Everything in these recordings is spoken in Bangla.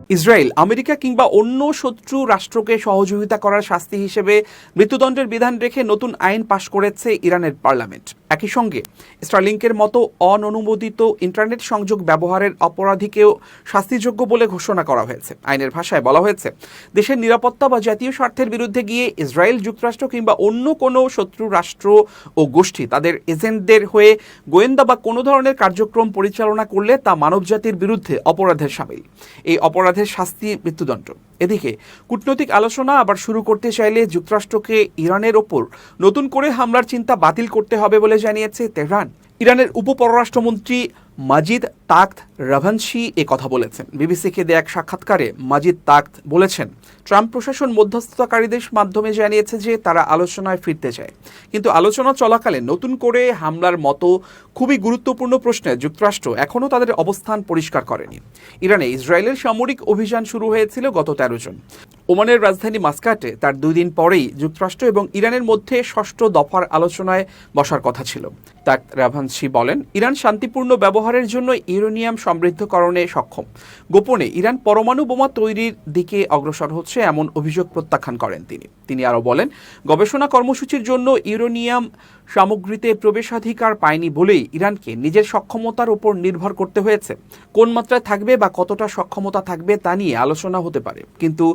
ইসরায়েল আমেরিকা কিংবা অন্য শত্রু রাষ্ট্রকে সহযোগিতা করার শাস্তি হিসেবে মৃত্যুদণ্ডের বিধান রেখে নতুন আইন পাশ করেছে ইরানের পার্লামেন্ট। একই সঙ্গে স্টারলিংকের মতো অননুমোদিত ইন্টারনেট সংযোগ ব্যবহারের অপরাধীকেও শাস্তিযোগ্য বলে ঘোষণা করা হয়েছে। আইনের ভাষায় বলা হয়েছে, দেশের নিরাপত্তা বা জাতীয় স্বার্থের বিরুদ্ধে গিয়ে ইসরায়েল, যুক্তরাষ্ট্র কিংবা অন্য কোনো শত্রু রাষ্ট্র ও গোষ্ঠী তাদের এজেন্টদের হয়ে গোয়েন্দা বা কোনো ধরনের কার্যক্রম পরিচালনা করলে তা মানবজাতির বিরুদ্ধে অপরাধের শামিল। এই অপরাধের শাস্তি মৃত্যুদণ্ড। এদিকে কূটনৈতিক আলোচনা আবার শুরু করতে চাইলে যুক্তরাষ্ট্রকে ইরানের ওপর নতুন করে হামলার চিন্তা বাতিল করতে হবে বলে জানিয়েছে তেহরান। ইরানের উপপররাষ্ট্রমন্ত্রী মাজিদ তাখত রাভানশি কথা বলেছেন। বিবিসিকে দেয়া এক সাক্ষাৎকারে মাজিদ তাখত বলেছেন, ট্রাম্প প্রশাসন মধ্যস্থতাকারীদের মাধ্যমে জানিয়েছে যে তারা আলোচনায় ফিরতে চায়, কিন্তু আলোচনা চলাকালে নতুন করে হামলার মতো খুবই গুরুত্বপূর্ণ প্রশ্নে যুক্তরাষ্ট্র এখনও তাদের অবস্থান পরিষ্কার করেনি। ইরানে ইসরায়েলের সামরিক অভিযান শুরু হয়েছিল গত 13 জুন। ওমানের রাজধানী মাস্কাটে তার 2 দিন পরেই যুক্তরাষ্ট্র এবং ইরানের মধ্যে 6ষ্ঠ দফার আলোচনায় বসার কথা ছিল। তাখত রাভানশি বলেন, ইরান শান্তিপূর্ণ ব্যবহারের জন্য ইউরেনিয়াম সমৃদ্ধকরণে সক্ষম। গোপনে ইরান পরমাণু বোমা তৈরির দিকে অগ্রসর হচ্ছে এমন অভিযোগ প্রত্যাখ্যান করেন তিনি আরও বলেন, গবেষণা কর্মসূচির জন্য ইউরেনিয়াম সামগ্রীতে প্রবেশাধিকার পায়নি বলেই ইরানকে নিজের সক্ষমতার উপর নির্ভর করতে হয়েছে। কোন মাত্রায় থাকবে বা কতটা সক্ষমতা থাকবে তা নিয়ে আলোচনা হতে পারে, কিন্তু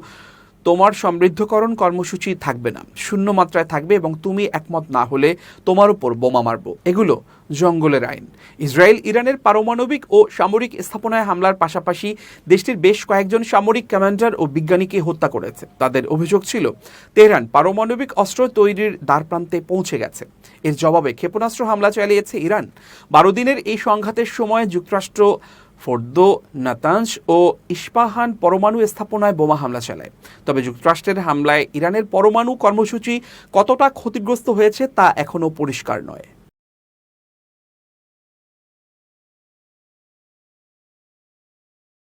তোমার সমৃদ্ধকরণ কর্মসূচি থাকবে না, শূন্য মাত্রায় থাকবে এবং তুমি একমত না হলে তোমার উপর বোমা মারব। এগুলো জঙ্গলের আইন। ইসরায়েল ইরানের পারমাণবিক ও সামরিক স্থাপনায় হামলার পাশাপাশি দেশটির বেশ কয়েকজন সামরিক কমান্ডার ও বিজ্ঞানীকে হত্যা করেছে। তাদের অভিযোগ ছিল তেহরান পারমাণবিক অস্ত্র তৈরির দ্বারপ্রান্তে পৌঁছে গেছে। এর জবাবে ক্ষেপণাস্ত্র হামলা চালিয়েছে ইরান। 12 দিনের এই সংঘাতের সময় যুক্তরাষ্ট্র ফোর্দো, নাতানজ ও ইস্পাহান পরমাণু স্থাপনায় বোমা হামলা চালায়। তবে যুক্তরাষ্ট্রের হামলায় ইরানের পরমাণু কর্মসূচি কতটা ক্ষতিগ্রস্ত হয়েছে তা এখনও পরিষ্কার নয়।